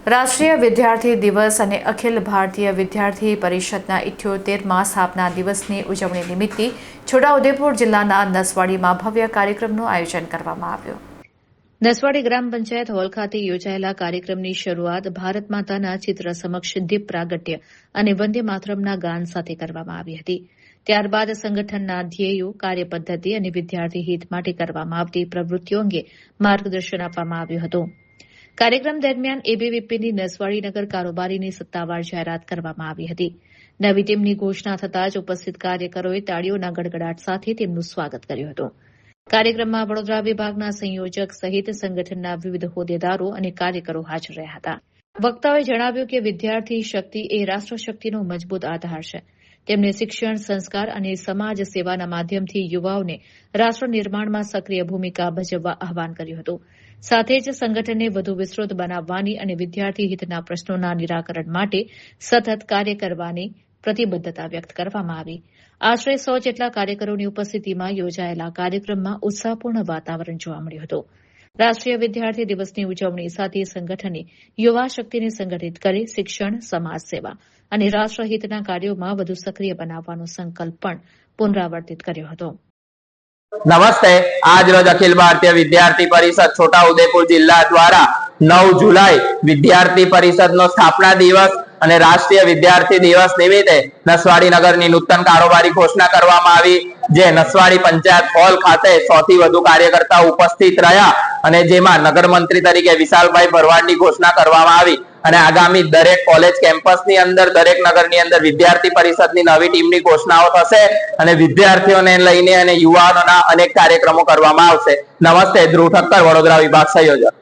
રાષ્ટ્રીય વિદ્યાર્થી દિવસ અને અખિલ ભારતીય વિદ્યાર્થી પરિષદના 78મા સ્થાપના દિવસની ઉજવણી નિમિત્તે છોટાઉદેપુર જિલ્લાના નસવાડીમાં ભવ્ય કાર્યક્રમનું આયોજન કરવામાં આવ્યું। નસવાડી ગ્રામ પંચાયત હોલ ખાતે યોજાયેલા કાર્યક્રમની શરૂઆત ભારત માતાના ચિત્ર સમક્ષ દીપ પ્રાગટ્ય અને વંદે માતરમના ગાન સાથે કરવામાં આવી હતી। ત્યારબાદ સંગઠનના ધ્યેયો, કાર્યપદ્ધતિ અને વિદ્યાર્થી હિત માટે કરવામાં આવતી પ્રવૃત્તિઓ અંગે માર્ગદર્શન આપવામાં આવ્યું હતું। કાર્યક્રમ દરમિયાન એબીવીપીની નસવાડી નગર કારોબારીની સત્તાવાર જાહેરાત કરવામાં આવી હતી। નવી ટીમની ઘોષણા થતાં જ ઉપસ્થિત કાર્યકરોએ તાળીઓના ગડગડાટ સાથે તેમનું સ્વાગત કર્યું હતું। કાર્યક્રમમાં વડોદરા વિભાગના સંયોજક સહિત સંગઠનના વિવિધ હોદ્દેદારો અને કાર્યકરો હાજર રહ્યા હતા। વક્તાઓએ જણાવ્યું કે વિદ્યાર્થી શક્તિ એ રાષ્ટ્રશક્તિનો મજબૂત આધાર છે। તેમણે શિક્ષણ, સંસ્કાર અને સમાજ સેવાના માધ્યમથી યુવાઓને રાષ્ટ્ર નિર્માણમાં સક્રિય ભૂમિકા ભજવવા આહવાન કર્યું હતું। સાથે જ સંગઠનને વધુ વિસ્તૃત બનાવવાની અને વિદ્યાર્થી હિતના પ્રશ્નોના નિરાકરણ માટે સતત કાર્ય કરવાની પ્રતિબદ્ધતા વ્યક્ત કરવામાં આવી। આશરે 100 જેટલા કાર્યકરોની ઉપસ્થિતિમાં યોજાયેલા કાર્યક્રમમાં ઉત્સાહપૂર્ણ વાતાવરણ જોવા મળ્યું હતું। રાષ્ટ્રીય વિદ્યાર્થી દિવસની ઉજવણી સાથે સંગઠને યુવા શક્તિને સંગઠિત કરી શિક્ષણ, સમાજ સેવા અને રાષ્ટ્રહિતના કાર્યોમાં વધુ સક્રિય બનાવવાનો સંકલ્પ પણ પુનરાવર્તિત કર્યો હતો। नमस्ते। आज रोज अखिल भारतीय विद्यार्थी परिषद छोटाउदेपुर जिला द्वारा 9 जुलाई विद्यार्थी परिषद नो स्थापना दिवस અને રાષ્ટ્રીય વિદ્યાર્થી દિવસ નિમિત્તે નસવાડી નગરની નૂતન કારોબારી ઘોષણા કરવામાં આવી। જે નસવાડી પંચાયત હોલ ખાતે 100 થી વધુ કાર્યકર્તાઓ ઉપસ્થિત રહ્યા અને જેમાં નગર મંત્રી તરીકે વિશાલભાઈ ભરવાડની ઘોષણા કરવામાં આવી અને આગામી દરેક કોલેજ કેમ્પસની અંદર, દરેક નગરની અંદર વિદ્યાર્થી પરિષદની નવી ટીમની ઘોષણાઓ થશે અને વિદ્યાર્થીઓને લઈને અને યુવાનોના અનેક કાર્યક્રમો કરવામાં આવશે। નમસ્તે, ધ્રુવ ઠક્કર, વડોદરા વિભાગ સંયોજક।